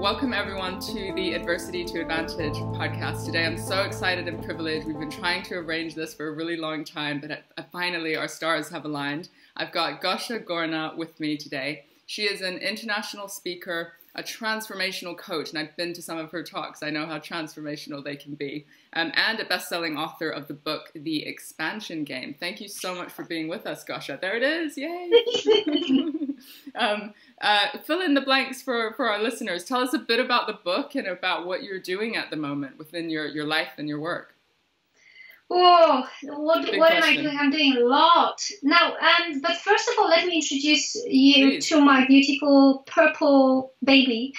welcome everyone to the Adversity to Advantage podcast. Today I'm so excited and privileged. We've been trying to arrange this for a really long time, but finally our stars have aligned. I've got Gosia Gorna with me today. She is an international speaker, a transformational coach, and I've been to some of her talks. I know how transformational they can be, and a best-selling author of the book, The Expansion Game. Thank you so much for being with us, Gosia. There it is, yay! Fill in the blanks for our listeners. Tell us a bit about the book and about what you're doing at the moment within your life and your work. Oh, what am I doing? I'm doing a lot. Now, but first of all, let me introduce you to my beautiful purple baby.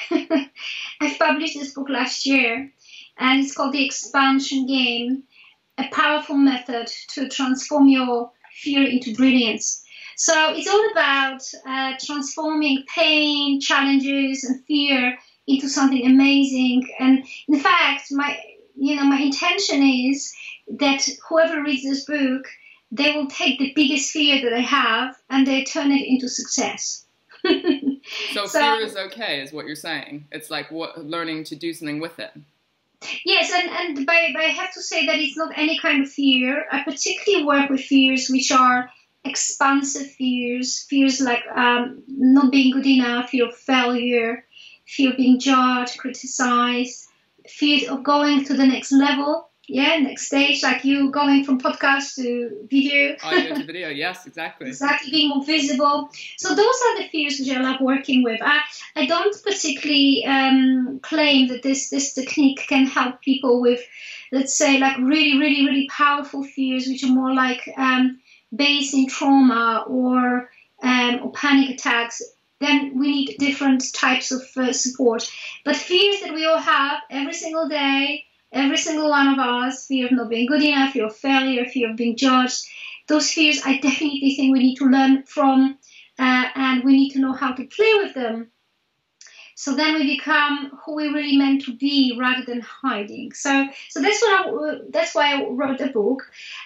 I've published this book last year, and it's called The Expansion Game, a powerful method to transform your fear into brilliance. So it's all about transforming pain, challenges, and fear into something amazing. And in fact, my intention is that whoever reads this book, they will take the biggest fear that they have and they turn it into success. So fear is okay, is what you're saying. It's like learning to do something with it. Yes, and I have to say that it's not any kind of fear. I particularly work with fears which are expansive fears like not being good enough, fear of failure, fear of being judged, criticized, fear of going to the next level. Yeah, next stage, like you going from podcast to video. Audio to video, yes, exactly. Exactly, being more visible. So those are the fears which I love working with. I don't particularly claim that this technique can help people with, let's say, like really, really, really powerful fears, which are more like based in trauma or panic attacks. Then we need different types of support. But fears that we all have every single day, every single one of us, fear of not being good enough, fear of failure, fear of being judged. Those fears, I definitely think we need to learn from, and we need to know how to play with them. So then we become who we really meant to be rather than hiding. So that's why I wrote the book.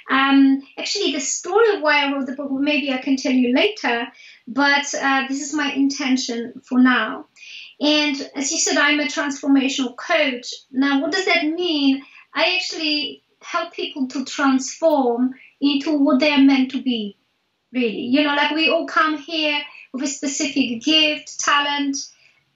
Actually, the story of why I wrote the book, maybe I can tell you later, but this is my intention for now. And as you said, I'm a transformational coach. Now, what does that mean? I actually help people to transform into what they are meant to be, really. You know, like we all come here with a specific gift, talent,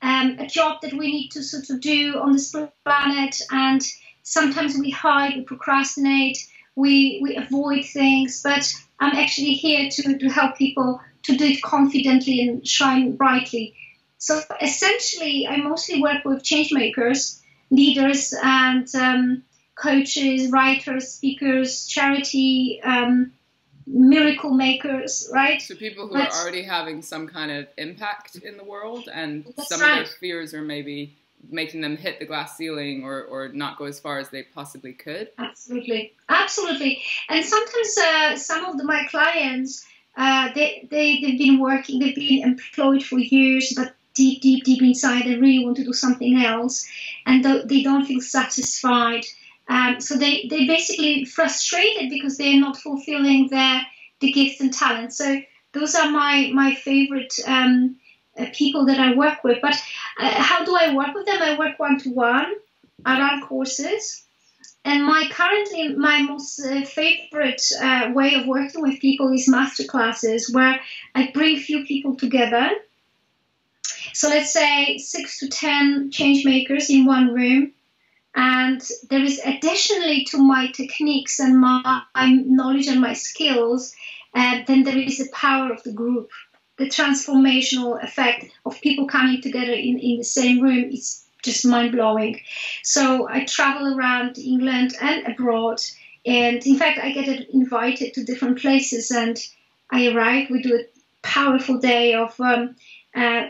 a job that we need to sort of do on this planet. And sometimes we hide, we procrastinate, we avoid things. But I'm actually here to help people to do it confidently and shine brightly. So essentially, I mostly work with change makers, leaders, and coaches, writers, speakers, charity, miracle makers, right? So people who are already having some kind of impact in the world, and some right. of their fears are maybe making them hit the glass ceiling or not go as far as they possibly could. Absolutely. And sometimes some of my clients, they've been employed for years, but deep inside, they really want to do something else, and they don't feel satisfied. So they basically frustrated because they're not fulfilling the gifts and talents. So those are my favorite people that I work with. But how do I work with them? I work one-to-one. I run courses. And my most favorite way of working with people is masterclasses, where I bring few people together. So let's say 6 to 10 change makers in one room. And there is additionally to my techniques and my knowledge and my skills, then there is the power of the group. The transformational effect of people coming together in the same room is just mind-blowing. So I travel around England and abroad. And in fact, I get invited to different places. And I arrive, we do a powerful day of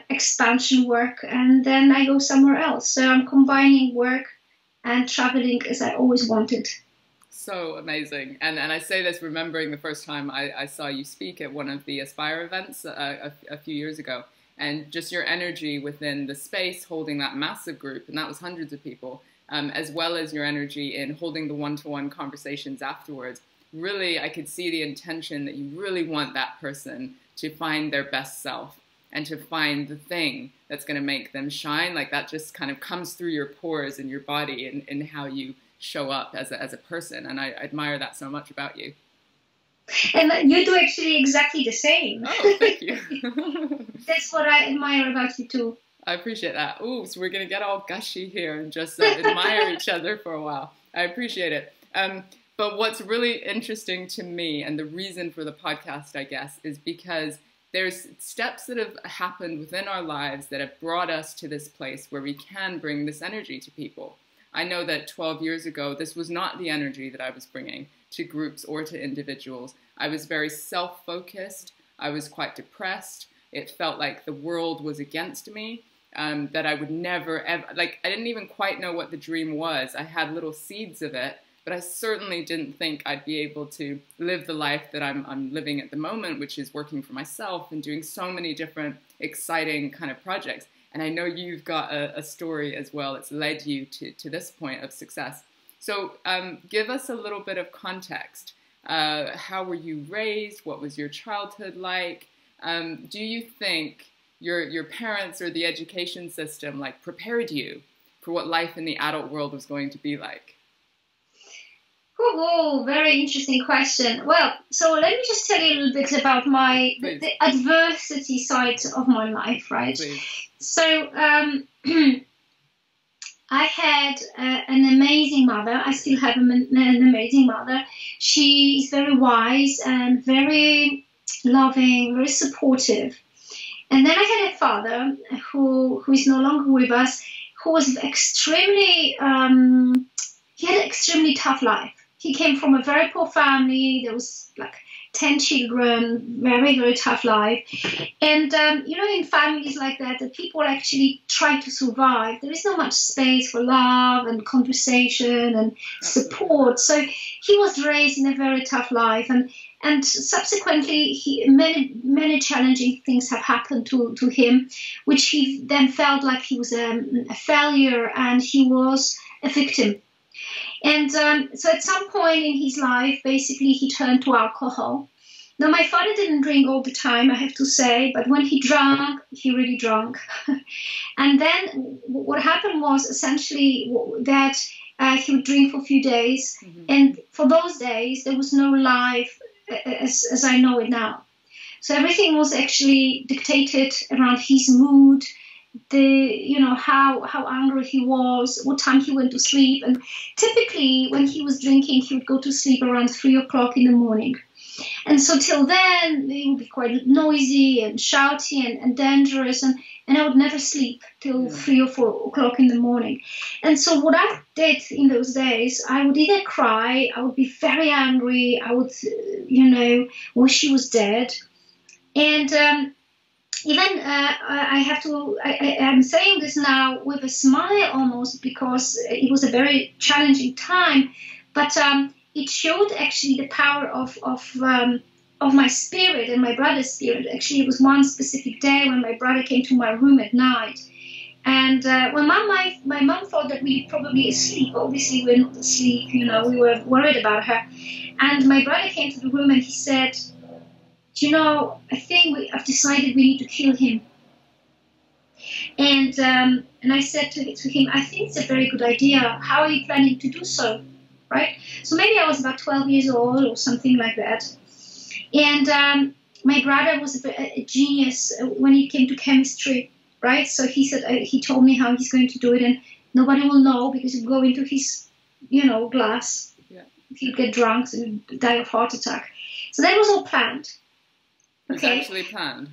expansion work, and then I go somewhere else. So I'm combining work and traveling as I always wanted. So amazing. And I say this remembering the first time I saw you speak at one of the Aspire events a few years ago, and just your energy within the space holding that massive group, and that was hundreds of people, as well as your energy in holding the one-to-one conversations afterwards. Really, I could see the intention that you really want that person to find their best self. and to find the thing that's going to make them shine. Like that just kind of comes through your pores and your body and how you show up as a person. And I admire that so much about you. And you do actually exactly the same. Oh, thank you. That's what I admire about you too. I appreciate that. Ooh, so we're going to get all gushy here and just admire each other for a while. I appreciate it. But what's really interesting to me, and the reason for the podcast, I guess, is because there's steps that have happened within our lives that have brought us to this place where we can bring this energy to people. I know that 12 years ago, this was not the energy that I was bringing to groups or to individuals. I was very self-focused. I was quite depressed. It felt like the world was against me, that I would never, ever, like, I didn't even quite know what the dream was. I had little seeds of it, but I certainly didn't think I'd be able to live the life that I'm living at the moment, which is working for myself and doing so many different exciting kind of projects. And I know you've got a story as well that's led you to this point of success. So give us a little bit of context. How were you raised? What was your childhood like? Do you think your parents or the education system like prepared you for what life in the adult world was going to be like? Oh, very interesting question. Well, so let me just tell you a little bit about the adversity side of my life, right? Please. So I had an amazing mother. I still have an amazing mother. She is very wise and very loving, very supportive. And then I had a father who is no longer with us, who was extremely, he had an extremely tough life. He came from a very poor family. There was like 10 children, very, very tough life. And, in families like that, the people actually try to survive. There is not much space for love and conversation and support. So he was raised in a very tough life. And subsequently, many challenging things have happened to him, which he then felt like he was a failure and he was a victim. And so at some point in his life, basically, he turned to alcohol. Now, my father didn't drink all the time, I have to say, but when he drank, he really drank. And then what happened was essentially that he would drink for a few days. Mm-hmm. And for those days, there was no life as I know it now. So everything was actually dictated around his mood, how angry he was, what time he went to sleep. And typically when he was drinking, he would go to sleep around 3 o'clock in the morning. And so till then, it would be quite noisy and shouty and dangerous. And I would never sleep till 3 or 4 o'clock in the morning. And so what I did in those days, I would either cry, I would be very angry, I would, wish he was dead. And I'm saying this now with a smile almost, because it was a very challenging time, but it showed actually the power of my spirit and my brother's spirit. Actually, it was one specific day when my brother came to my room at night, and when my mom thought that we were probably asleep. Obviously, we were not asleep. We were worried about her, and my brother came to the room and he said, I think I've decided we need to kill him. And I said to him, I think it's a very good idea. How are you planning to do so? Right? So maybe I was about 12 years old or something like that. And my brother was a genius when it came to chemistry, right? So he told me how he's going to do it, and nobody will know because he'll go into his, glass. Yeah. He'll get drunk and die of heart attack. So that was all planned. Okay. It's actually planned.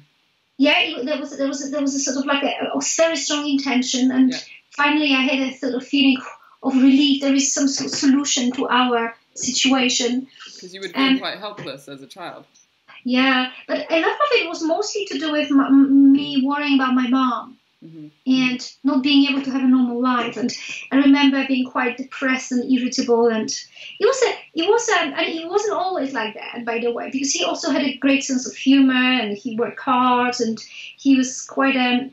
Yeah, there was a sort of like a very strong intention, and finally I had a sort of feeling of relief. There is some sort of solution to our situation. Because you would feel quite helpless as a child. Yeah, but a lot of it was mostly to do with me worrying about my mom. Mm-hmm. And not being able to have a normal life. And I remember being quite depressed and irritable, and he wasn't always like that, by the way, because he also had a great sense of humor, and he worked hard, and he was quite a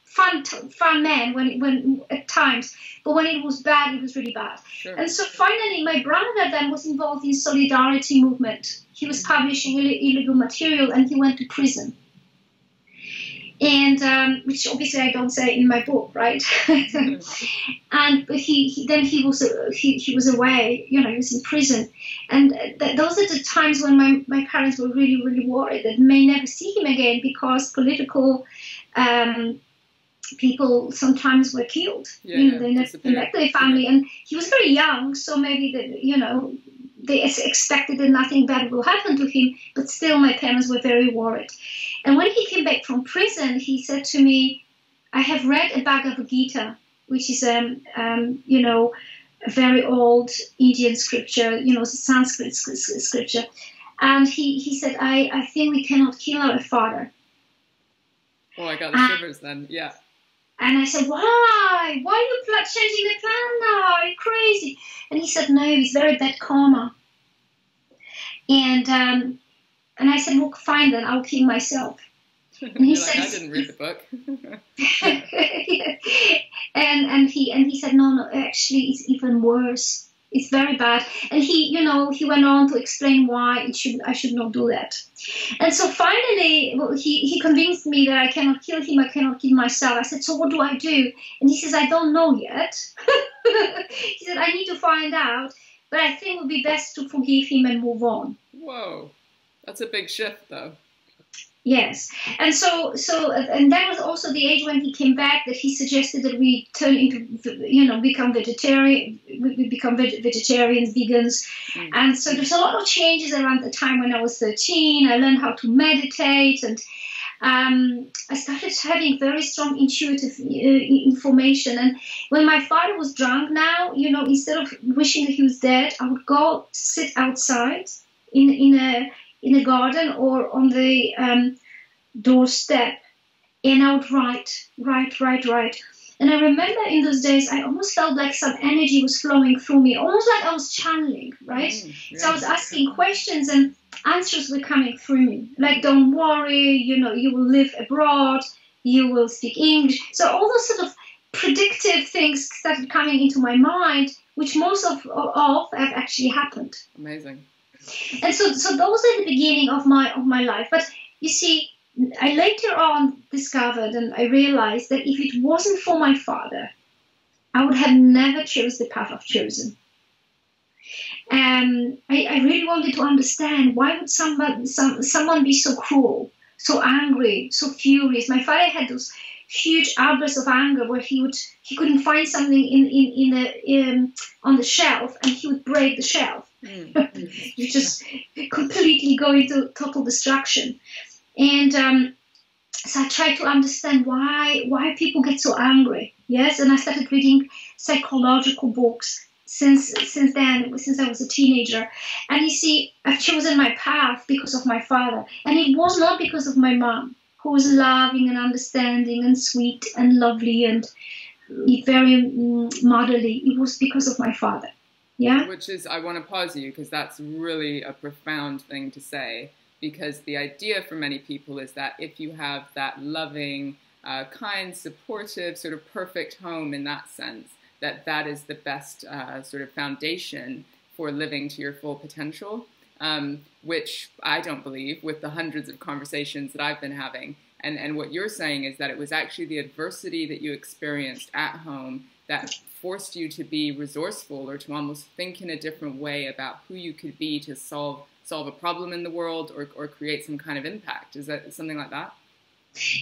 fun man when at times, but when it was bad, it was really bad. Sure. And so finally my brother then was involved in solidarity movement. He was publishing illegal material, and he went to prison. and which obviously I don't say in my book, right? And but he was away, he was in prison, and those are the times when my parents were really, really worried that may never see him again, because political people sometimes were killed. They never came back to their family, and he was very young, so maybe they expected that nothing bad will happen to him, but still my parents were very worried. And when he came back from prison, he said to me, I have read a Bhagavad Gita, which is a very old Indian scripture, Sanskrit scripture. And he said, I think we cannot kill our father. Oh, I got the shivers then, yeah. And I said, why? Why are you changing the plan now? Are you crazy? And he said, no, it's very bad karma. And I said, well, fine then, I'll kill myself. And he said, I didn't read the book. and he said, no, actually, it's even worse. It's very bad. And he went on to explain why I should not do that. And so finally, he convinced me that I cannot kill him, I cannot kill myself. I said, so what do I do? And he says, I don't know yet. He said, I need to find out, but I think it would be best to forgive him and move on. Whoa, that's a big shift, though. Yes, and so that was also the age when he came back that he suggested that we turn into, become vegetarian. We become vegetarians, vegans, and so there's a lot of changes around the time when I was 13. I learned how to meditate, and I started having very strong intuitive information. And when my father was drunk now, instead of wishing that he was dead, I would go sit outside in a garden or on the doorstep, and I would write. And I remember in those days, I almost felt like some energy was flowing through me, almost like I was channeling, right? Yeah. So I was asking questions and answers were coming through me. Like, don't worry, you will live abroad, you will speak English. So all those sort of predictive things started coming into my mind, which most of have actually happened. Amazing. And so those are the beginning of my life. But you see, I later on discovered and I realized that if it wasn't for my father, I would have never chosen the path I've chosen. And I really wanted to understand, why would someone be so cruel, so angry, so furious? My father had those huge outbursts of anger where he couldn't find something on the shelf, and he would break the shelf. You just completely go into total destruction. And so I tried to understand why people get so angry. Yes, and I started reading psychological books since then, since I was a teenager. And you see, I've chosen my path because of my father, and it was not because of my mom, who was loving and understanding and sweet and lovely and very motherly. It was because of my father. Yeah. Which is, I want to pause you because that's really a profound thing to say, because the idea for many people is that if you have that loving, kind, supportive, sort of perfect home in that sense, that is the best sort of foundation for living to your full potential, which I don't believe with the hundreds of conversations that I've been having. And what you're saying is that it was actually the adversity that you experienced at home that forced you to be resourceful or to almost think in a different way about who you could be to solve a problem in the world or create some kind of impact. Is that something like that?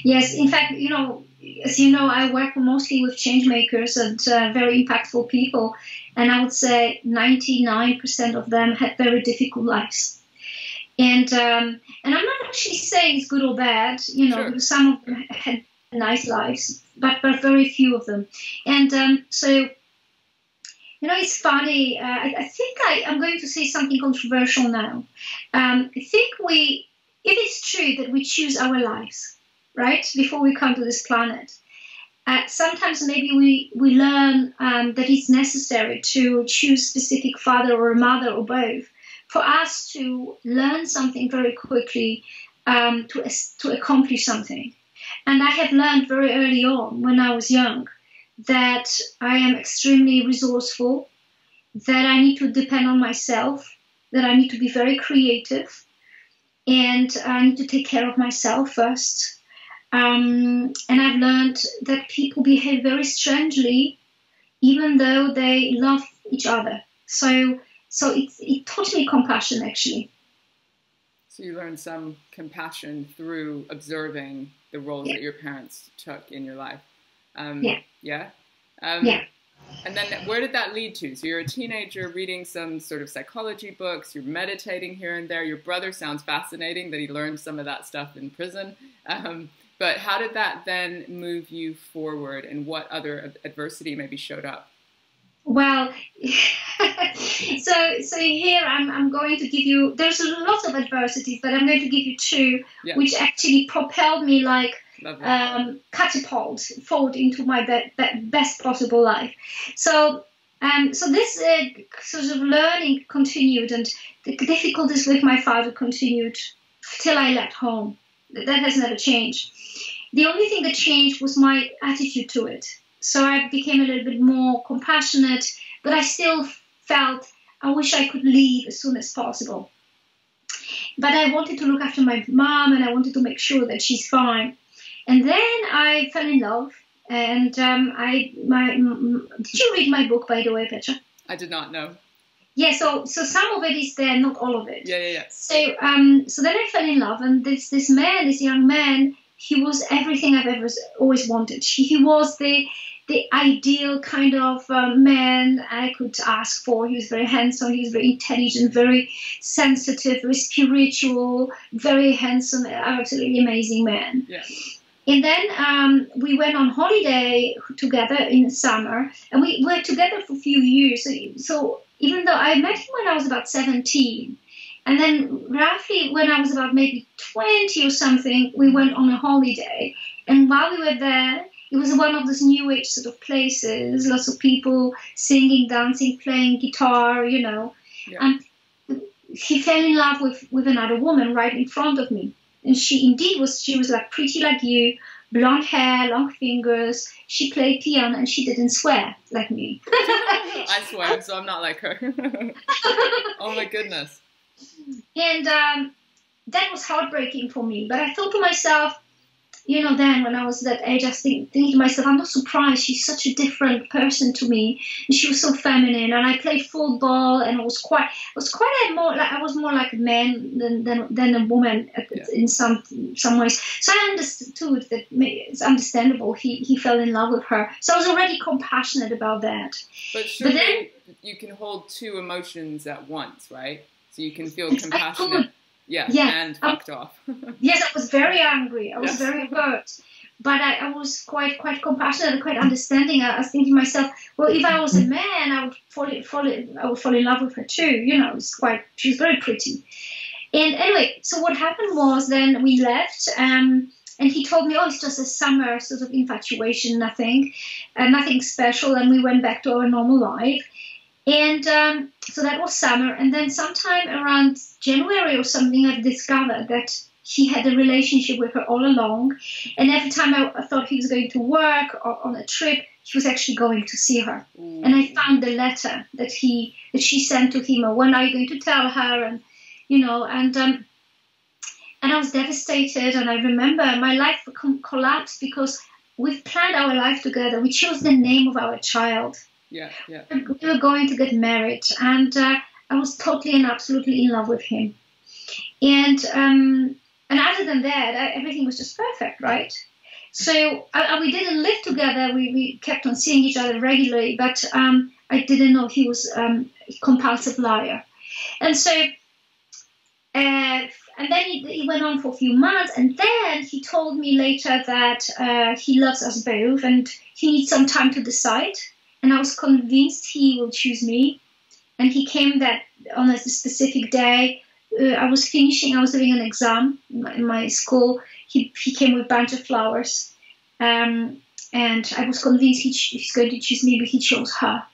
Yes, in fact, as you know, I work mostly with change makers and very impactful people, and I would say 99% of them had very difficult lives. And I'm not actually saying it's good or bad, Sure. Because some of them had nice lives, but very few of them. And so, it's funny. I think I'm going to say something controversial now. I think if it's true that we choose our lives, right, before we come to this planet, sometimes maybe we learn that it's necessary to choose specific father or mother or both for us to learn something very quickly, to accomplish something. And I have learned very early on, when I was young, that I am extremely resourceful, that I need to depend on myself, that I need to be very creative, and I need to take care of myself first. And I've learned that people behave very strangely, even though they love each other. So it taught me compassion, actually. So you learned some compassion through observing the roles that your parents took in your life. Yeah. Yeah. And then where did that lead to? So you're a teenager reading some sort of psychology books, you're meditating here and there. Your brother sounds fascinating that he learned some of that stuff in prison. But how did that then move you forward, and what other adversity maybe showed up? Well, so here I'm going to give you, there's a lot of adversities, but I'm going to give you two, which actually propelled me like catapult forward into my best possible life. So this sort of learning continued, and the difficulties with my father continued till I left home. That has never changed. The only thing that changed was my attitude to it. So I became a little bit more compassionate, but I still felt I wish I could leave as soon as possible. But I wanted to look after my mom, and I wanted to make sure that she's fine. And then I fell in love, and did you read my book, by the way, Petra? I did not know. Yeah, so some of it is there, not all of it. Yeah. So then I fell in love, and this young man, he was everything I've ever always wanted. He was the ideal kind of man I could ask for. He was very handsome, he was very intelligent, very sensitive, very spiritual, very handsome, absolutely amazing man. Yeah. And then we went on holiday together in the summer, and we were together for a few years. So even though I met him when I was about 17, and then roughly when I was about maybe 20 or something, we went on a holiday. And while we were there, it was one of those new age sort of places, lots of people singing, dancing, playing guitar, you know. Yeah. And he fell in love with another woman right in front of me. And she was like pretty like you, blonde hair, long fingers. She played piano, and she didn't swear like me. I swear, so I'm not like her. Oh my goodness. And that was heartbreaking for me. But I thought to myself, you know, then when I was that age, I was thinking to myself, I'm not surprised. She's such a different person to me, and she was so feminine. And I played football, and I was more like a man than a woman in some ways. So I understood that it's understandable. He fell in love with her. So I was already compassionate about that. But then you can hold two emotions at once, right? So you can feel compassionate. And fucked off. Yes, I was very angry. I was very hurt. But I was quite compassionate and quite understanding. I was thinking to myself, well, if I was a man, I would fall in love with her too. You know, she was very pretty. And anyway, so what happened was then we left, and he told me, oh, it's just a summer sort of infatuation, nothing special. And we went back to our normal life. And so that was summer. And then sometime around January or something, I discovered that he had a relationship with her all along. And every time I thought he was going to work or on a trip, he was actually going to see her. And I found the letter that she sent to him, or when are you going to tell her? And, you know, and I was devastated. And I remember my life collapsed because we've planned our life together. We chose the name of our child. Yeah. We were going to get married, and I was totally and absolutely in love with him. And other than that, everything was just perfect, right? So we didn't live together. We kept on seeing each other regularly, but I didn't know he was a compulsive liar. And so, and then he went on for a few months, and then he told me later that he loves us both, and he needs some time to decide. And I was convinced he will choose me. And he came that on a specific day. I was doing an exam in my school. He came with a bunch of flowers. And I was convinced he's going to choose me, but he chose her.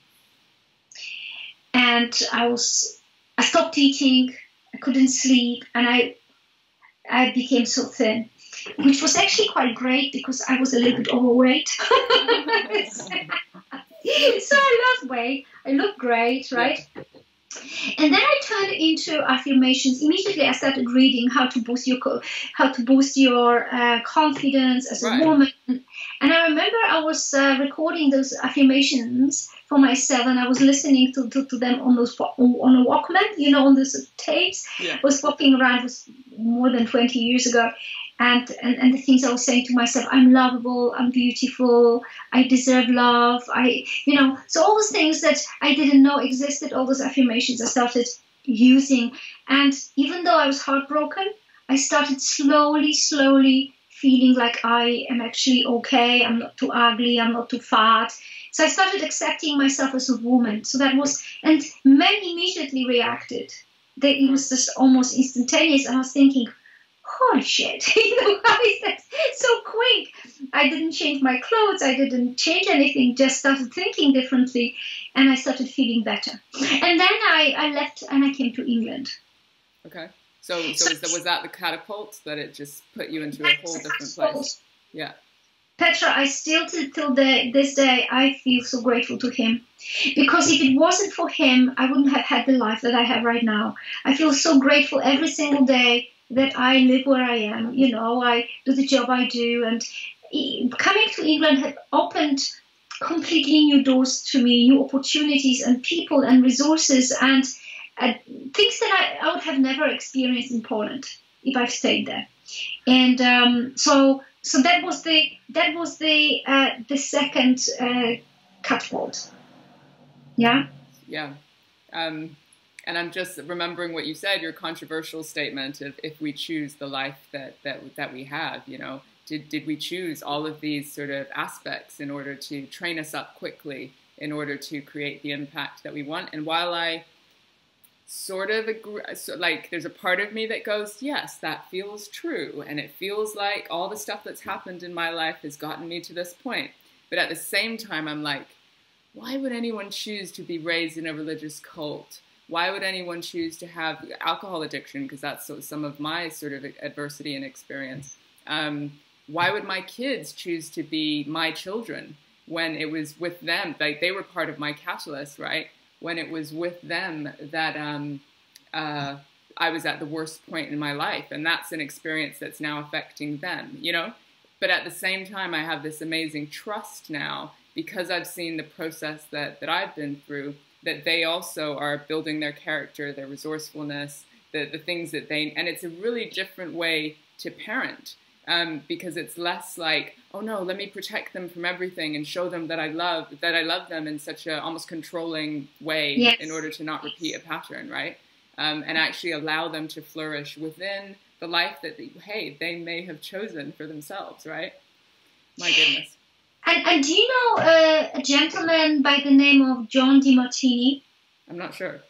And I stopped eating. I couldn't sleep. And I became so thin, which was actually quite great because I was a little bit overweight. So I lost weight. I look great, right? And then I turned into affirmations. Immediately, I started reading how to boost your confidence as a woman. And I remember I was recording those affirmations for myself, and I was listening to them on a Walkman, on those tapes. Yeah. I was walking around. It was more than 20 years ago. And the things I was saying to myself: I'm lovable, I'm beautiful, I deserve love. So all those things that I didn't know existed, all those affirmations I started using. And even though I was heartbroken, I started slowly feeling like I am actually okay. I'm not too ugly. I'm not too fat. So I started accepting myself as a woman. So that was, and men immediately reacted. It was just almost instantaneous. And I was thinking, holy shit, how is that so quick? I didn't change my clothes. I didn't change anything, just started thinking differently. And I started feeling better. And then I left and I came to England. Okay. So was that the catapult, that it just put you into a whole different place? Yeah. Petra, I still, till this day, I feel so grateful to him. Because if it wasn't for him, I wouldn't have had the life that I have right now. I feel so grateful every single day that I live where I am. I do the job I do. And coming to England had opened completely new doors to me, new opportunities and people and resources and things that I would have never experienced in Poland if I've stayed there. And so that was the second catapult. Yeah. Yeah. And I'm just remembering what you said, your controversial statement of if we choose the life that we have, did we choose all of these sort of aspects in order to train us up quickly, in order to create the impact that we want? And while I sort of agree, there's a part of me that goes, yes, that feels true. And it feels like all the stuff that's happened in my life has gotten me to this point. But at the same time, I'm like, why would anyone choose to be raised in a religious cult? Why would anyone choose to have alcohol addiction? Because that's some of my sort of adversity and experience. Why would my kids choose to be my children when it was with them? Like, they were part of my catalyst, right? When it was with them that I was at the worst point in my life. And that's an experience that's now affecting them, But at the same time, I have this amazing trust now, because I've seen the process that I've been through, that they also are building their character, their resourcefulness, the things that and it's a really different way to parent. Because it's less like, oh no, let me protect them from everything and show them that I love them in such a almost controlling way. Yes. In order to not repeat a pattern, right? And actually allow them to flourish within the life that they may have chosen for themselves, right? My goodness. And do you know a gentleman by the name of John DiMartini? I'm not sure.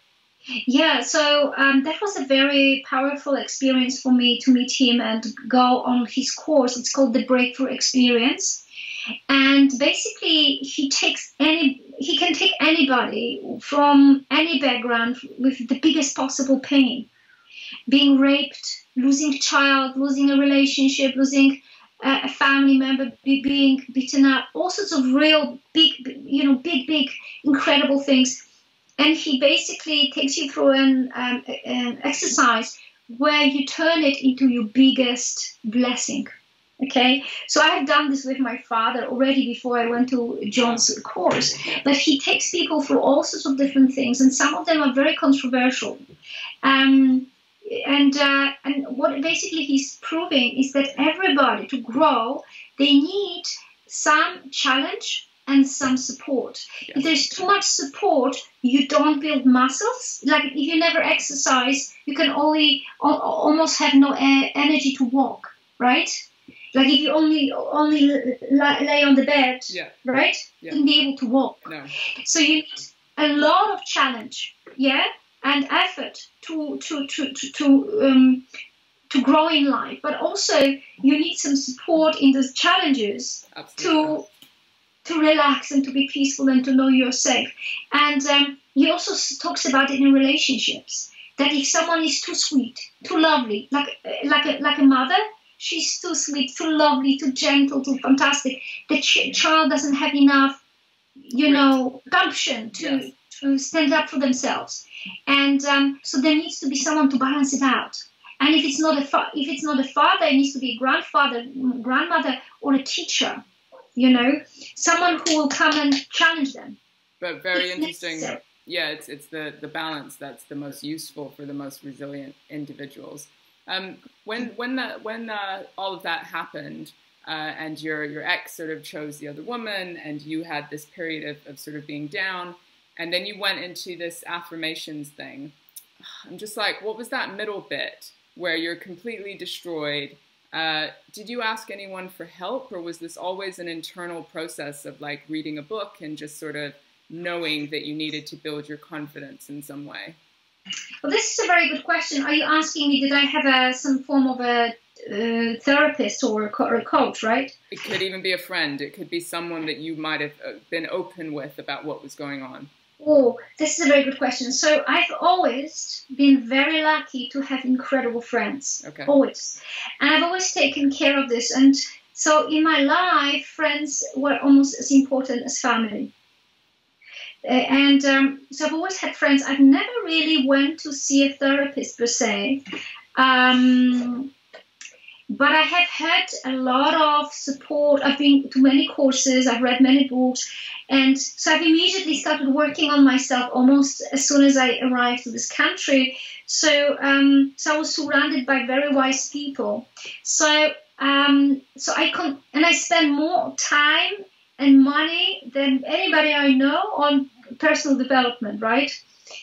Yeah, so that was a very powerful experience for me to meet him and go on his course. It's called the Breakthrough Experience. And basically, he can take anybody from any background with the biggest possible pain. Being raped, losing a child, losing a relationship, losing a family member, being beaten up, all sorts of real big, incredible things. And he basically takes you through an exercise where you turn it into your biggest blessing. Okay, so I have done this with my father already before I went to John's course. But he takes people through all sorts of different things, and some of them are very controversial. And what basically he's proving is that everybody, to grow, they need some challenge and some support. Yes. If there's too much support, you don't build muscles. Like if you never exercise, you can almost have no energy to walk, right? Like if you only lay on the bed, right? Yeah. You wouldn't be able to walk. No. So you need a lot of challenge, and effort to grow in life. But also you need some support in those challenges. Absolutely. To relax and to be peaceful and to know you're safe. And he also talks about it in relationships, that if someone is too sweet, too lovely, like a mother, she's too sweet, too lovely, too gentle, too fantastic, the child doesn't have enough, gumption to stand up for themselves. And so there needs to be someone to balance it out. And if it's not a father, it needs to be a grandfather, grandmother, or a teacher. Someone who will come and challenge them. But very interesting. Yeah, it's the balance that's the most useful for the most resilient individuals. When all of that happened, and your ex sort of chose the other woman, and you had this period of sort of being down, and then you went into this affirmations thing. I'm just like, what was that middle bit where you're completely destroyed? Did you ask anyone for help, or was this always an internal process of like reading a book and just sort of knowing that you needed to build your confidence in some way? Well, this is a very good question. Are you asking me, did I have some form of a therapist or a coach, right? It could even be a friend. It could be someone that you might have been open with about what was going on. Oh, this is a very good question. So I've always been very lucky to have incredible friends. Okay. Always. And I've always taken care of this. And so in my life, friends were almost as important as family. So I've always had friends. I've never really went to see a therapist per se. But I have had a lot of support. I've been to many courses. I've read many books. And so I've immediately started working on myself almost as soon as I arrived to this country. So I was surrounded by very wise people. So I spend more time and money than anybody I know on personal development, right?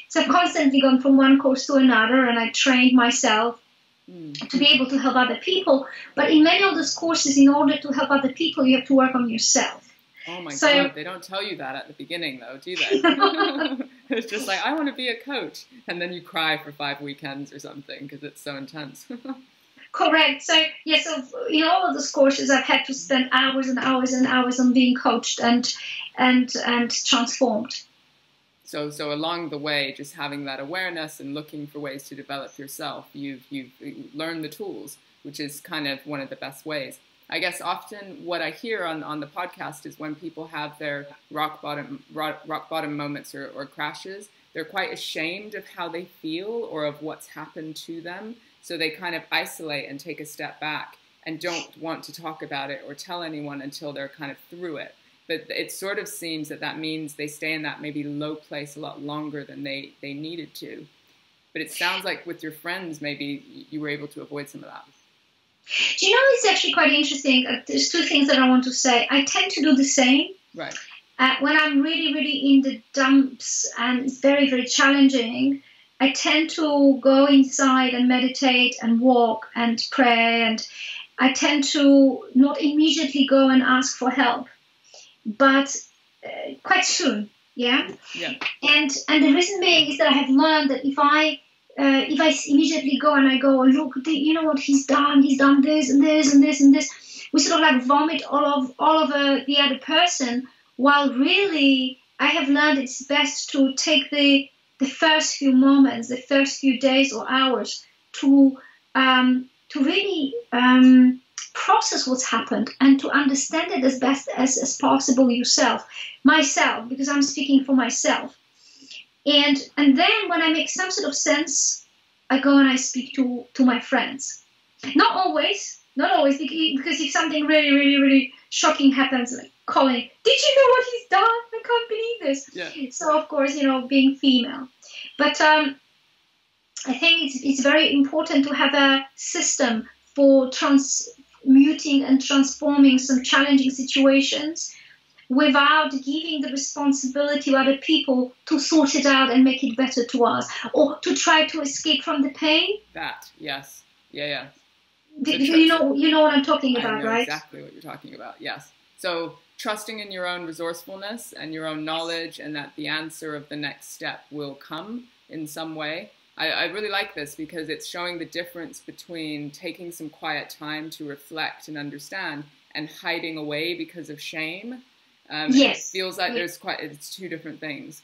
So I've constantly gone from one course to another, and I trained myself to be able to help other people. But in many of those courses, in order to help other people, you have to work on yourself. Oh my God, they don't tell you that at the beginning though, do they? It's just like, I want to be a coach. And then you cry for 5 weekends or something because it's so intense. Correct. So in all of those courses, I've had to spend hours and hours and hours on being coached and transformed. So along the way, just having that awareness and looking for ways to develop yourself, you've learned the tools, which is kind of one of the best ways. I guess often what I hear on the podcast is when people have their rock bottom moments or crashes, they're quite ashamed of how they feel or of what's happened to them. So they kind of isolate and take a step back and don't want to talk about it or tell anyone until they're kind of through it. But it sort of seems that means they stay in that maybe low place a lot longer than they needed to. But it sounds like with your friends, maybe you were able to avoid some of that. Do you know, it's actually quite interesting. There's two things that I want to say. I tend to do the same. Right. When I'm really, really in the dumps and it's very, very challenging, I tend to go inside and meditate and walk and pray. And I tend to not immediately go and ask for help, but quite soon. Yeah. And the reason being is that I have learned that if I immediately go and I go, look, you know what he's done this and this and this and this, we sort of like vomit all over the other person, while really I have learned it's best to take the first few moments, the first few days or hours to really process what's happened and to understand it as best as possible myself, because I'm speaking for myself. And then when I make some sort of sense, I go and I speak to my friends. Not always, because if something really, really, really shocking happens, like calling, did you know what he's done? I can't believe this. Yeah. So of course, being female. But I think it's very important to have a system for transmuting and transforming some challenging situations without giving the responsibility to other people to sort it out and make it better to us, or to try to escape from the pain. That, yes. Yeah. You know what I'm talking about, I know right? Exactly what you're talking about, yes. So trusting in your own resourcefulness and your own knowledge, and that the answer of the next step will come in some way. I really like this because it's showing the difference between taking some quiet time to reflect and understand and hiding away because of shame. Yes. It feels like it's two different things.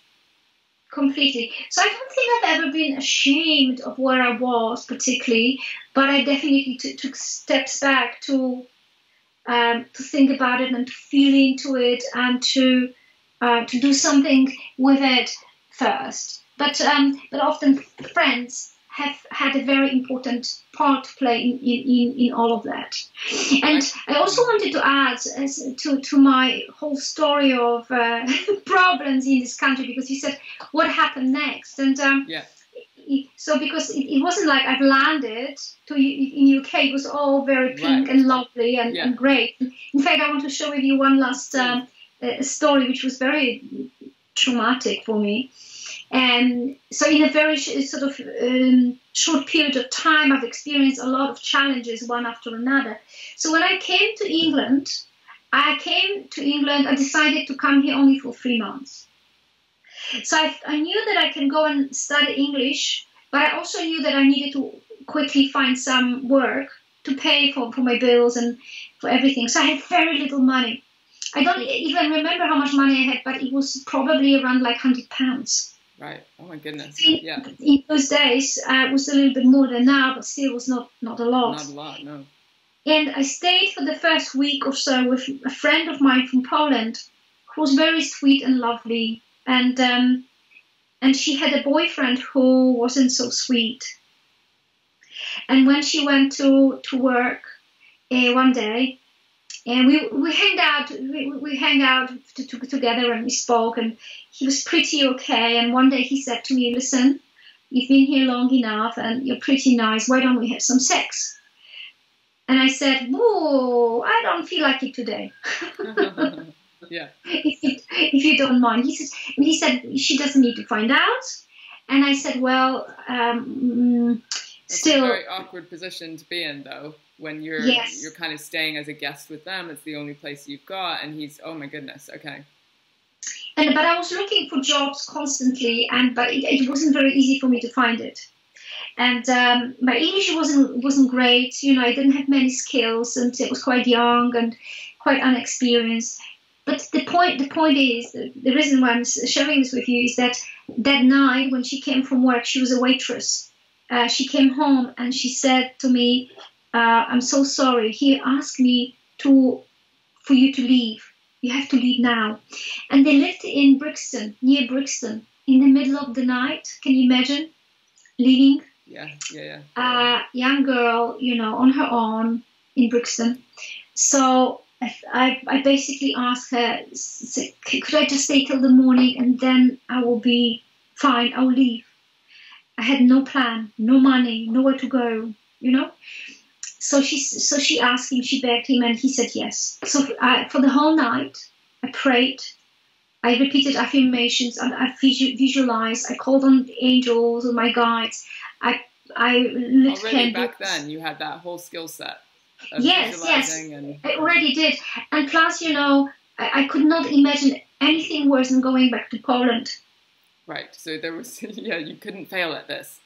Completely. So I don't think I've ever been ashamed of where I was particularly, but I definitely took steps back to think about it and to feel into it and to do something with it. first, but often friends have had a very important part to play in all of that. And I also wanted to add to my whole story of problems in this country, because you said what happened next, and so because it wasn't like I've landed in UK, it was all very pink and lovely and great. In fact, I want to share with you one last story which was very traumatic for me. And so in a very short period of time, I've experienced a lot of challenges, one after another. So when I came to England, I decided to come here only for 3 months. So I knew that I can go and study English, but I also knew that I needed to quickly find some work to pay for my bills and for everything. So I had very little money. I don't even remember how much money I had, but it was probably around like £100. Right. Oh my goodness. In those days, it was a little bit more than now, but still was not a lot. Not a lot, no. And I stayed for the first week or so with a friend of mine from Poland, who was very sweet and lovely, and she had a boyfriend who wasn't so sweet. And when she went to work one day, and we hang out together, and we spoke, and he was pretty okay. And one day he said to me, "Listen, you've been here long enough, and you're pretty nice. Why don't we have some sex?" And I said, "Whoa, I don't feel like it today." Yeah. If you don't mind. He said she doesn't need to find out. And I said, well, That's still a very awkward position to be in, though, when you're kind of staying as a guest with them. It's the only place you've got, and he's, oh my goodness, okay. But I was looking for jobs constantly, but it wasn't very easy for me to find it. And my English wasn't great. You know, I didn't have many skills, and I was quite young and quite unexperienced. But the point is, the reason why I'm sharing this with you is that night when she came from work, she was a waitress. She came home and she said to me, "I'm so sorry. He asked me for you to leave. You have to leave now." And they lived in Brixton, near Brixton, in the middle of the night. Can you imagine leaving? Yeah. Young girl, you know, on her own in Brixton. So I basically asked her, could I just stay till the morning and then I will be fine, I'll leave. I had no plan, no money, nowhere to go, you know. So she asked him, she begged him, and he said yes. So for the whole night, I prayed, I repeated affirmations, and I visualized, I called on angels and my guides. I lit already candles. Back then, you had that whole skill set. Yes, I already did. And plus, you know, I could not imagine anything worse than going back to Poland. Right. So there was, you couldn't fail at this.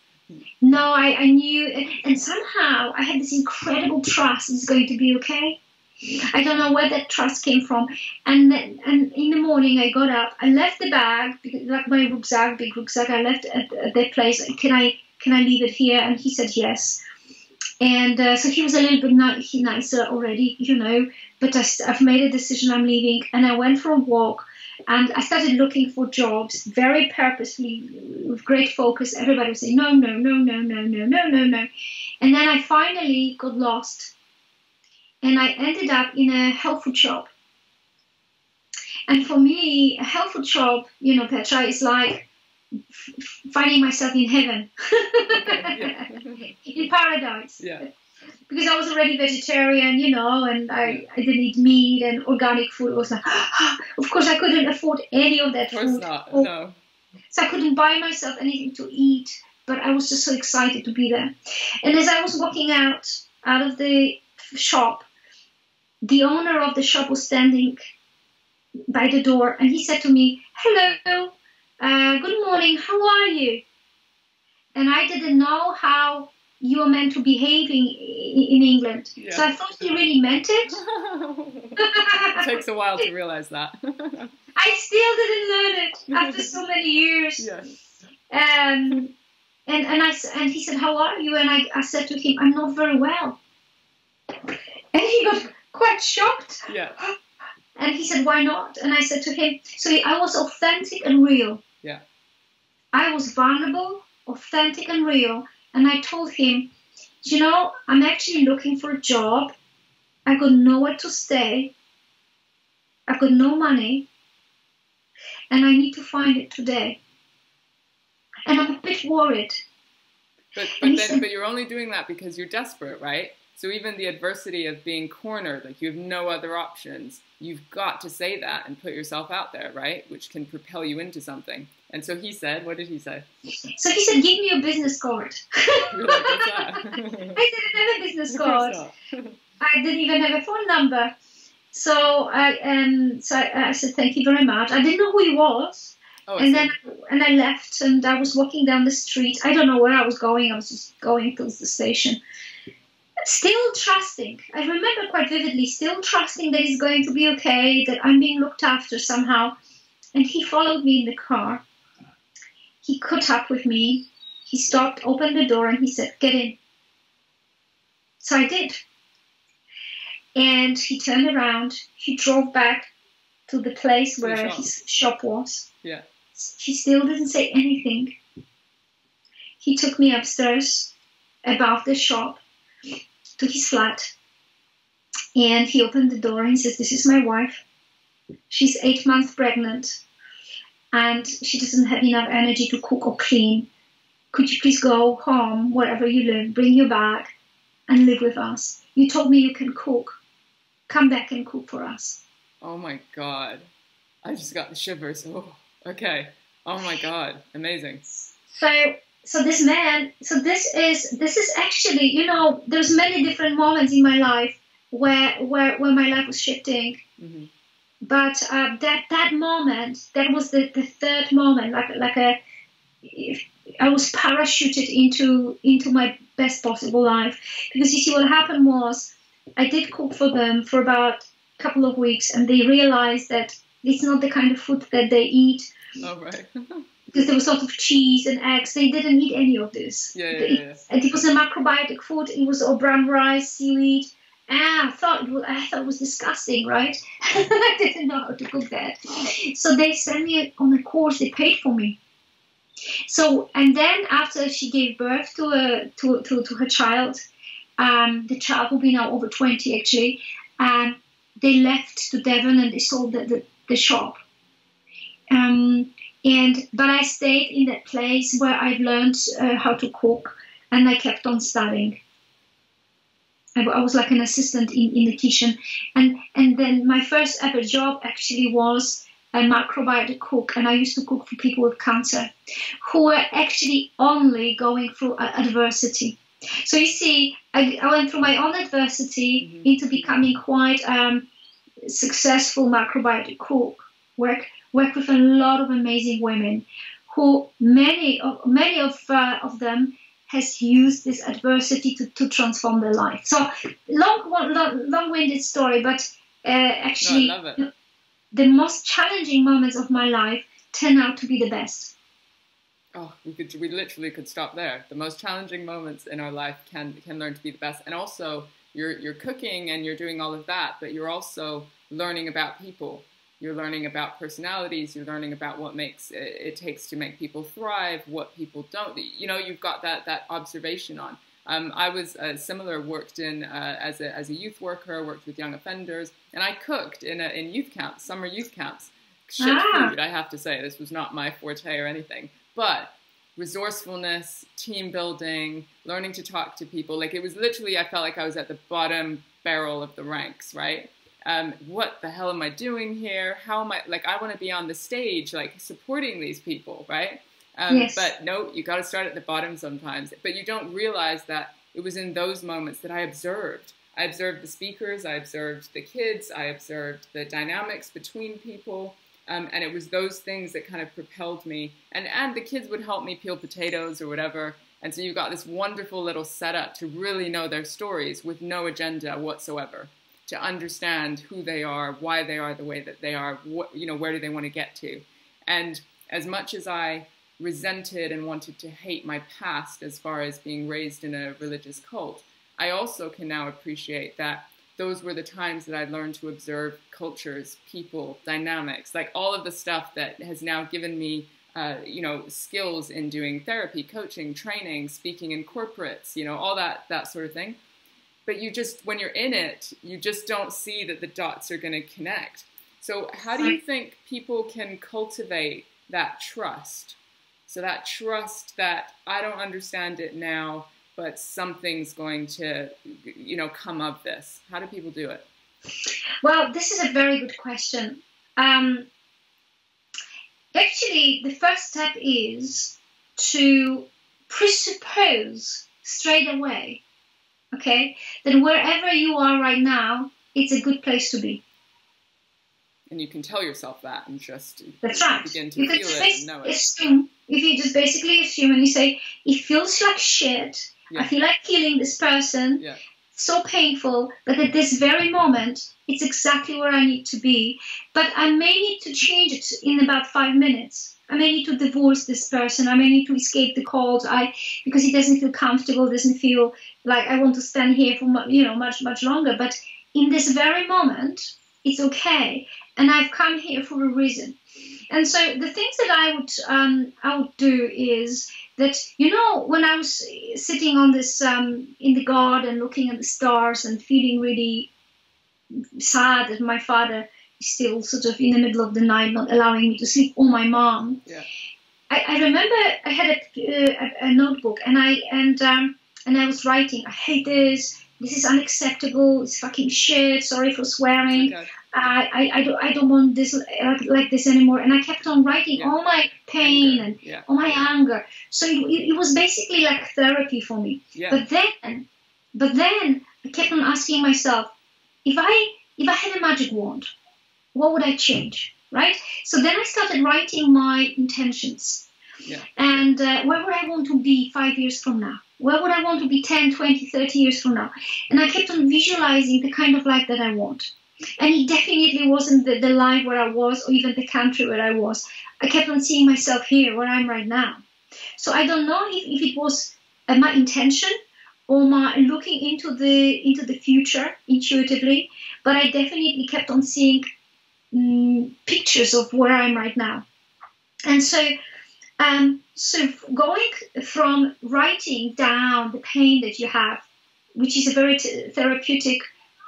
No, I knew, and somehow I had this incredible trust it's going to be okay. I don't know where that trust came from. And in the morning I got up, I left the bag, like my rucksack, big rucksack, I left at that place. Can I leave it here? And he said yes. And so he was a little bit nicer already, you know, but I've made a decision, I'm leaving. And I went for a walk and I started looking for jobs very purposefully, with great focus. Everybody was saying, no. And then I finally got lost and I ended up in a health food shop. And for me, a health food shop, you know, Petra, is like finding myself in heaven. In paradise. Yeah. Because I was already vegetarian, you know, and I didn't eat meat and organic food. Was like, of course, I couldn't afford any of that food. Of course not, no. So I couldn't buy myself anything to eat, but I was just so excited to be there. And as I was walking out of the shop, the owner of the shop was standing by the door, and he said to me, "Hello, good morning, how are you?" And I didn't know how you were meant to behave in England. Yeah. So I thought he really meant it. It takes a while to realize that. I still didn't learn it after so many years. Yes. And he said, "How are you?" And I said to him, "I'm not very well." And he got quite shocked. Yeah. And he said, "Why not?" And I said to him, so I was authentic and real. Yeah. I was vulnerable, authentic and real. And I told him, you know, I'm actually looking for a job. I got nowhere to stay. I've got no money. And I need to find it today. And I'm a bit worried. But you're only doing that because you're desperate, right? So even the adversity of being cornered, like you have no other options, you've got to say that and put yourself out there, right? Which can propel you into something. And so he said, what did he say? So he said, give me your business card. You're like, what's that? I didn't have a business card. I didn't even have a phone number. So I said, thank you very much. I didn't know who he was. Oh, and then I left, and I was walking down the street. I don't know where I was going. I was just going towards the station. Still trusting. I remember quite vividly, still trusting that he's going to be okay, that I'm being looked after somehow. And he followed me in the car. He caught up with me. He stopped, opened the door, and he said, get in. So I did. And he turned around. He drove back to the place where his shop was. Yeah. He still didn't say anything. He took me upstairs above the shop to his flat. And he opened the door and he says, this is my wife. She's 8 months pregnant. And she doesn't have enough energy to cook or clean. Could you please go home, wherever you live, bring your bag and live with us? You told me you can cook. Come back and cook for us. Oh my God. I just got the shivers. Oh, okay. Oh my God. Amazing. So this man, so this is actually, you know, there's many different moments in my life where my life was shifting. Mm-hmm. But that moment, that was the third moment, I was parachuted into my best possible life. Because you see, what happened was, I did cook for them for about a couple of weeks, and they realized that it's not the kind of food that they eat. Oh, right. Because there was a lot of cheese and eggs. They didn't eat any of this. Yeah. And it was a macrobiotic food. It was all brown rice, seaweed. I thought it was disgusting, right? I didn't know how to cook that. So they sent me on a course. They paid for me. So, and then after she gave birth to her child, the child will be now over 20 actually, they left to Devon and they sold the shop. But I stayed in that place where I've learned how to cook, and I kept on studying. I was like an assistant in the kitchen, and then my first ever job actually was a macrobiotic cook, and I used to cook for people with cancer who were actually only going through adversity. So you see, I went through my own adversity into becoming quite successful macrobiotic cook. Work with a lot of amazing women, who many of them has used this adversity to transform their life. So long-winded story, but actually, no, I love it. The most challenging moments of my life turn out to be the best. Oh, we literally could stop there. The most challenging moments in our life can learn to be the best. And also, you're cooking and you're doing all of that, but you're also learning about people. You're learning about personalities. You're learning about what it takes to make people thrive, what people don't. You know, you've got that observation on. I was similar, worked in as a youth worker, worked with young offenders, and I cooked in youth camps, summer youth camps. Shit food, I have to say. This was not my forte or anything. But resourcefulness, team building, learning to talk to people. Like, it was literally, I felt like I was at the bottom barrel of the ranks, right? What the hell am I doing here? How am I, like, I want to be on the stage, like, supporting these people, right? Yes. But no, you got to start at the bottom sometimes. But you don't realize that it was in those moments that I observed. I observed the speakers, I observed the kids, I observed the dynamics between people. And it was those things that kind of propelled me. And the kids would help me peel potatoes or whatever. And so you got this wonderful little setup to really know their stories with no agenda whatsoever, to understand who they are, why they are the way that they are, where do they want to get to. And as much as I resented and wanted to hate my past as far as being raised in a religious cult, I also can now appreciate that those were the times that I learned to observe cultures, people, dynamics, like all of the stuff that has now given me skills in doing therapy, coaching, training, speaking in corporates, all that sort of thing. But when you're in it, you just don't see that the dots are going to connect. So how do you think people can cultivate that trust? So that trust that I don't understand it now, but something's going to, come of this. How do people do it? Well, this is a very good question. Actually, the first step is to presuppose straight away, okay, that wherever you are right now, it's a good place to be. And you can tell yourself that and just begin to you feel it and know it. Assume, if you just basically assume and you say, it feels like shit, I feel like killing this person, so painful, but at this very moment, it's exactly where I need to be. But I may need to change it in about 5 minutes. I may need to divorce this person. I may need to escape the calls because he doesn't feel comfortable, doesn't feel like I want to spend here for much longer. But in this very moment, it's okay. And I've come here for a reason. And so the things that I would do is that, when I was sitting on this in the garden looking at the stars and feeling really sad that my father is still sort of in the middle of the night not allowing me to sleep, or my mom. Yeah. I remember I had a notebook and I was writing, I hate this. This is unacceptable. It's fucking shit. Sorry for swearing. Okay. I don't want this like this anymore. And I kept on writing all my pain and all my anger. So it was basically like therapy for me. Yeah. But then I kept on asking myself, if I had a magic wand, what would I change? Right? So then I started writing my intentions. Yeah. And where would I want to be 5 years from now? Where would I want to be 10, 20, 30 years from now? And I kept on visualizing the kind of life that I want. And it definitely wasn't the life where I was or even the country where I was. I kept on seeing myself here, where I'm right now. So I don't know if it was my intention or my looking into the future intuitively, but I definitely kept on seeing pictures of where I'm right now. And so going from writing down the pain that you have, which is a very therapeutic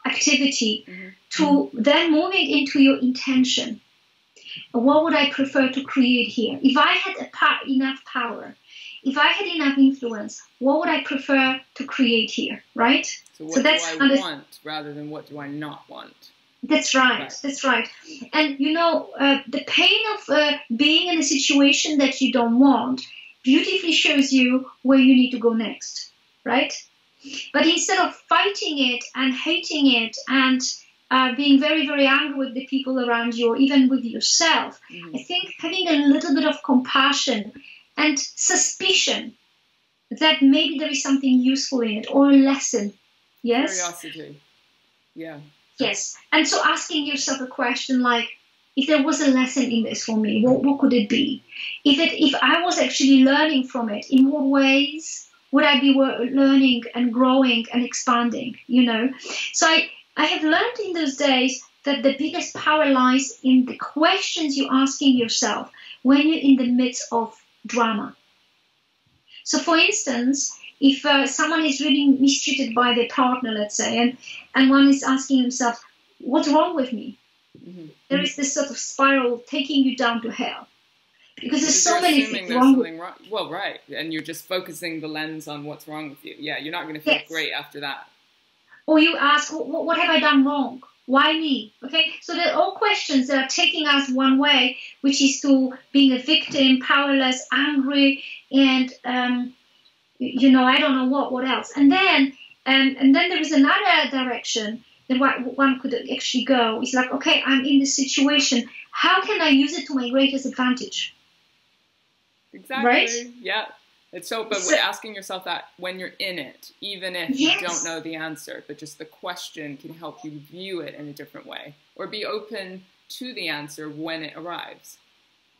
activity, to then moving into your intention. What would I prefer to create here? If I had enough power, if I had enough influence, what would I prefer to create here, right? So what do I want rather than what do I not want? That's right. That's right. And, the pain of being in a situation that you don't want beautifully shows you where you need to go next, right? But instead of fighting it and hating it and being very, very angry with the people around you or even with yourself, I think having a little bit of compassion and suspicion that maybe there is something useful in it or a lesson. Yes? Curiosity. Yeah. Yes. And so asking yourself a question like, if there was a lesson in this for me, what could it be? If I was actually learning from it, in what ways would I be learning and growing and expanding, So I have learned in those days that the biggest power lies in the questions you're asking yourself when you're in the midst of drama. So for instance, if someone is really mistreated by their partner, let's say, and one is asking himself, what's wrong with me? There is this sort of spiral taking you down to hell. Because there's so many things wrong. Well, right. And you're just focusing the lens on what's wrong with you. Yeah, you're not going to feel great after that. Or you ask, what have I done wrong? Why me? Okay, so they're all questions that are taking us one way, which is to being a victim, powerless, angry, and I don't know what else. And then there is another direction that one could actually go. It's like, okay, I'm in this situation. How can I use it to my greatest advantage? Exactly. Right? Yeah. But asking yourself that when you're in it, even if you don't know the answer, but just the question can help you view it in a different way or be open to the answer when it arrives.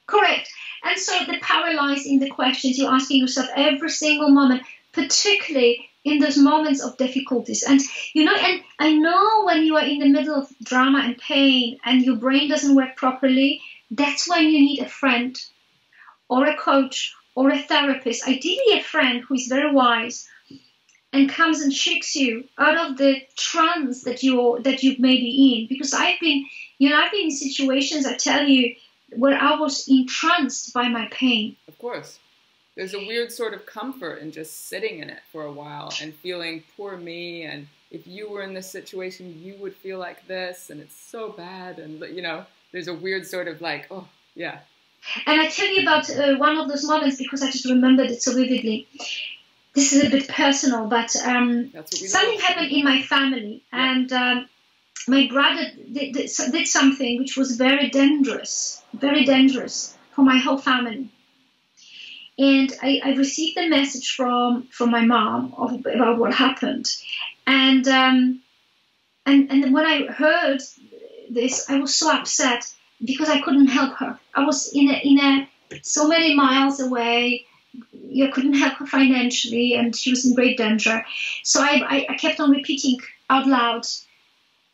Correct. And so the power lies in the questions you're asking yourself every single moment, particularly in those moments of difficulties. And, and I know when you are in the middle of drama and pain and your brain doesn't work properly, that's when you need a friend or a coach or a therapist, ideally a friend who is very wise, and comes and shakes you out of the trance that you may be in. Because I've been in situations, I tell you, where I was entranced by my pain. Of course. There's a weird sort of comfort in just sitting in it for a while and feeling, poor me, and if you were in this situation, you would feel like this, and it's so bad, and there's a weird sort of like, oh, yeah. And I tell you about one of those moments because I just remembered it so vividly. This is a bit personal, but something happened in my family, and my brother did something which was very dangerous for my whole family. And I received a message from my mom about what happened, and when I heard this, I was so upset because I couldn't help her. I was in so many miles away. I couldn't help her financially, and she was in great danger. So I kept on repeating out loud,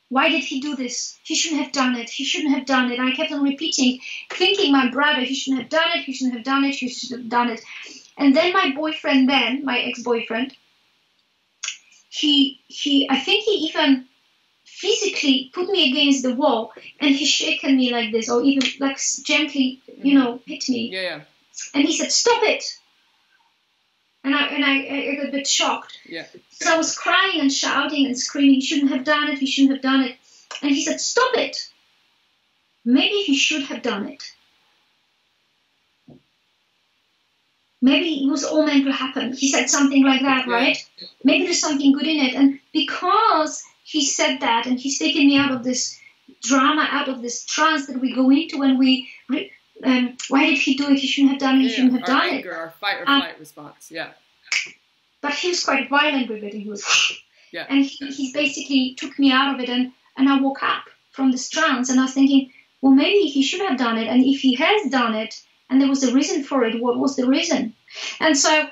why did he do this? He shouldn't have done it. He shouldn't have done it. And I kept on repeating, thinking my brother, he shouldn't have done it. He shouldn't have done it. He should have done it. And then my boyfriend, my ex-boyfriend, I think he even physically put me against the wall, and he shaken me like this, or even like gently, hit me. Yeah. And he said, "Stop it." And I got a bit shocked. Yeah. So I was crying and shouting and screaming, he shouldn't have done it, he shouldn't have done it. And he said, "Stop it. Maybe he should have done it. Maybe it was all meant to happen." He said something like that, right? Maybe there's something good in it. And because he said that, and he's taken me out of this drama, out of this trance that we go into when we... why did he do it? He shouldn't have done it. He shouldn't have done anger, it. Our fight or flight response. Yeah. But he was quite violent with it. He was, yeah. And he basically took me out of it, and I woke up from this trance, and I was thinking, well, maybe he should have done it. And if he has done it, and there was a reason for it, what was the reason? And so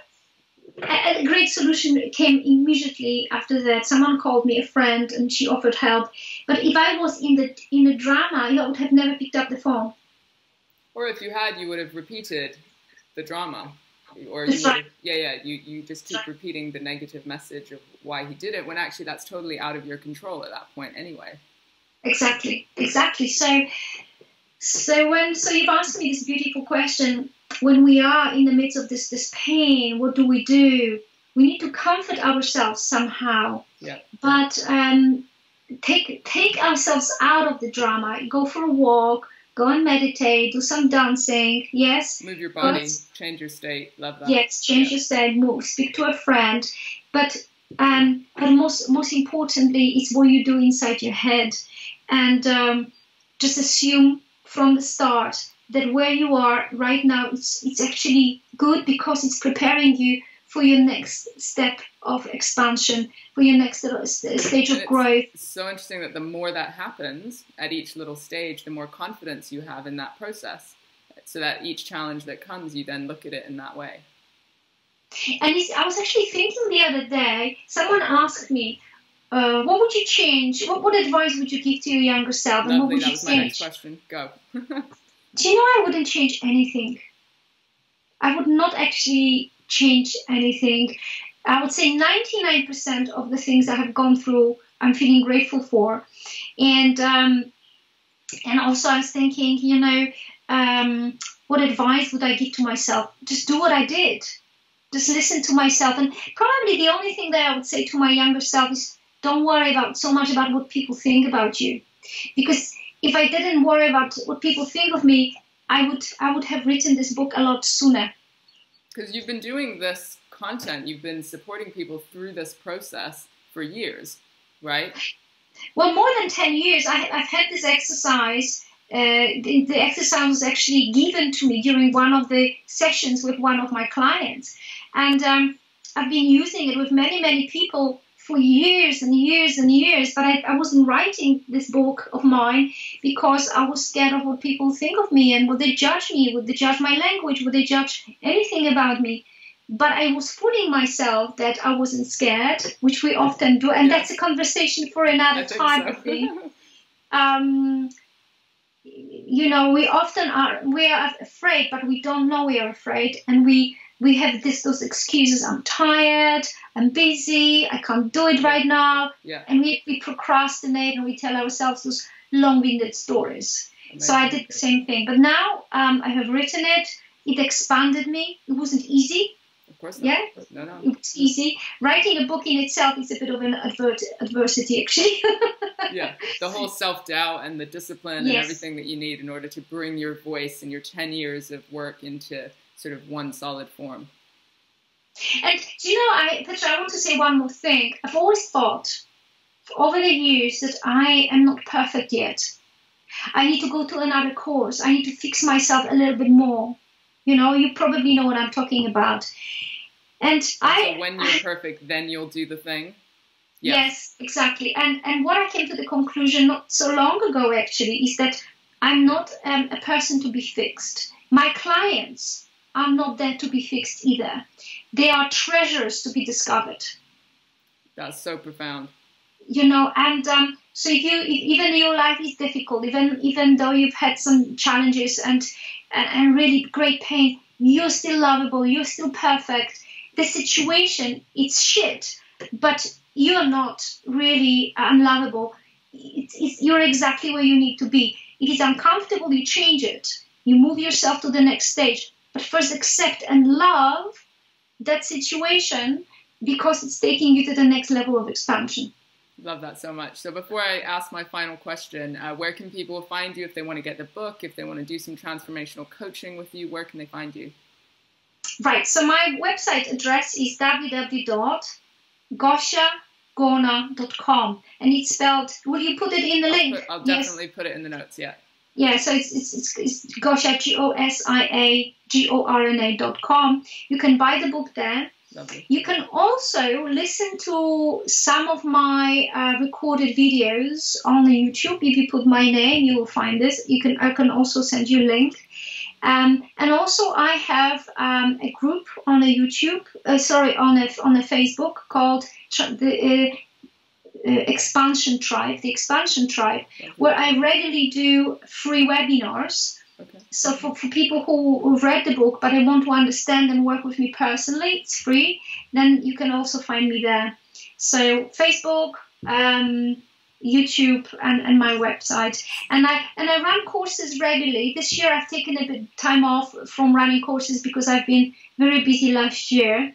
a great solution came immediately after that. Someone called me, a friend, and she offered help. But if I was in the drama, I would have never picked up the phone. Or if you had, you would have repeated the drama. Or That's right. You just keep repeating the negative message of why he did it, when actually that's totally out of your control at that point anyway. Exactly. So you've asked me this beautiful question, when we are in the midst of this pain, what do? We need to comfort ourselves somehow. Yeah. But take ourselves out of the drama, go for a walk, go and meditate, do some dancing, yes. Move your body, change your state, love that. Yes, change your state, move, speak to a friend. But most importantly, it's what you do inside your head. And just assume from the start that where you are right now, it's actually good, because it's preparing you for your next step of expansion, for your next stage of growth. It's so interesting that the more that happens at each little stage, the more confidence you have in that process. So that each challenge that comes, you then look at it in that way. And I was actually thinking the other day, someone asked me, what would you change? What advice would you give to your younger self? Lovely, and what would that you was change? my next question. Go. Do you know I wouldn't change anything? I would not actually change anything. I would say 99% of the things I have gone through, I'm feeling grateful for. And also I was thinking, what advice would I give to myself? Just do what I did. Just listen to myself. And probably the only thing that I would say to my younger self is, don't worry so much about what people think about you. Because if I didn't worry about what people think of me, I would have written this book a lot sooner. Because you've been doing this content, you've been supporting people through this process for years, right? Well, more than 10 years. I've had this exercise. The exercise was actually given to me during one of the sessions with one of my clients. And I've been using it with many, many people for years and years and years. But I wasn't writing this book of mine because I was scared of what people think of me, and would they judge me? Would they judge my language? Would they judge anything about me? But I was fooling myself that I wasn't scared, which we often do. And that's a conversation for another time, I think. you know, we are afraid, but we don't know we are afraid, and we have those excuses. I'm tired, I'm busy, I can't do it right now. Yeah. And we procrastinate, and we tell ourselves those long-winded stories. Amazing. So I did the same thing. But now I have written it. It expanded me. It wasn't easy. Of course not. Yeah? No. It was easy. Writing a book in itself is a bit of an adversity, actually. Yeah, the whole self-doubt and the discipline Yes. and everything that you need in order to bring your voice and your 10 years of work into sort of one solid form. And do you know, Petra, I want to say one more thing. I've always thought over the years that I am not perfect yet. I need to go to another course. I need to fix myself a little bit more. You know, you probably know what I'm talking about. And so when you're perfect, then you'll do the thing? Yes, exactly. And what I came to the conclusion not so long ago, actually, is that I'm not a person to be fixed. My clients are not there to be fixed either. They are treasures to be discovered. That's so profound. You know, and so if even your life is difficult, even though you've had some challenges and really great pain, you're still lovable, you're still perfect. The situation, it's shit, but you're not really unlovable. You're exactly where you need to be. If it's uncomfortable, you change it. You move yourself to the next stage. But first accept and love that situation because it's taking you to the next level of expansion. Love that so much. So before I ask my final question, where can people find you if they want to get the book, if they want to do some transformational coaching with you, where can they find you? Right. So my website address is www.gosiagorna.com, and it's spelled. Will you put it in the link? I'll definitely put it in the notes. Yeah. Yeah. So it's Gosia GOSIAGORNA.com. You can buy the book there. Lovely. You can also listen to some of my recorded videos on YouTube. If you put my name, you will find this. I can also send you a link. And also I have a group on a YouTube, on a Facebook called the Expansion Tribe, where I regularly do free webinars. Okay. So for people who read the book but they want to understand and work with me personally, it's free. Then you can also find me there. So Facebook, YouTube, and my website. And I run courses regularly. This year I've taken a bit time off from running courses because I've been very busy last year.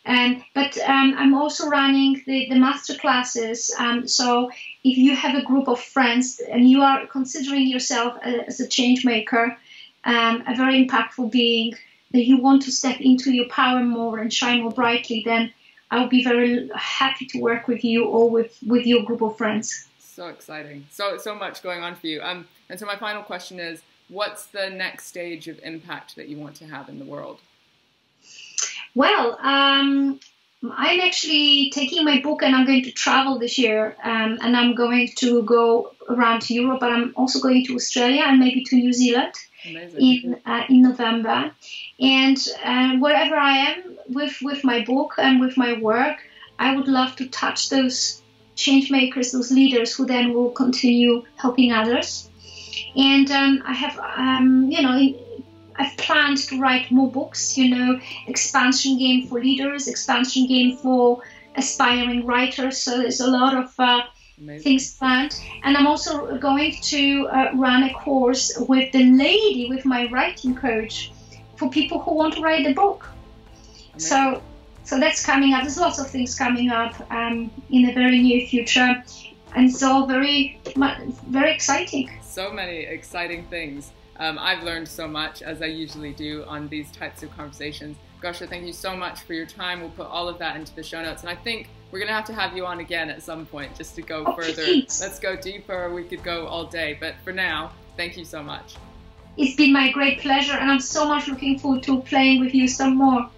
But I'm also running the master classes. So if you have a group of friends and you are considering yourself as a change maker, a very impactful being, that you want to step into your power more and shine more brightly, then I'll be very happy to work with you or with your group of friends. So exciting. So much going on for you. And so my final question is, what's the next stage of impact that you want to have in the world? Well, I'm actually taking my book and I'm going to travel this year, and I'm going to go around Europe, but I'm also going to Australia and maybe to New Zealand. Amazing. In November. And wherever I am with my book and with my work, I would love to touch those change makers, those leaders who then will continue helping others. And I have, I've planned to write more books, expansion game for leaders, expansion game for aspiring writers. So there's a lot of things planned. And I'm also going to run a course with my writing coach, for people who want to write a book. Amazing. So that's coming up. There's lots of things coming up in the very near future. And it's all very, very exciting. So many exciting things. I've learned so much, as I usually do on these types of conversations. Gosia, thank you so much for your time. We'll put all of that into the show notes. And I think we're going to have you on again at some point just to go further. Please. Let's go deeper. We could go all day. But for now, thank you so much. It's been my great pleasure. And I'm so much looking forward to playing with you some more.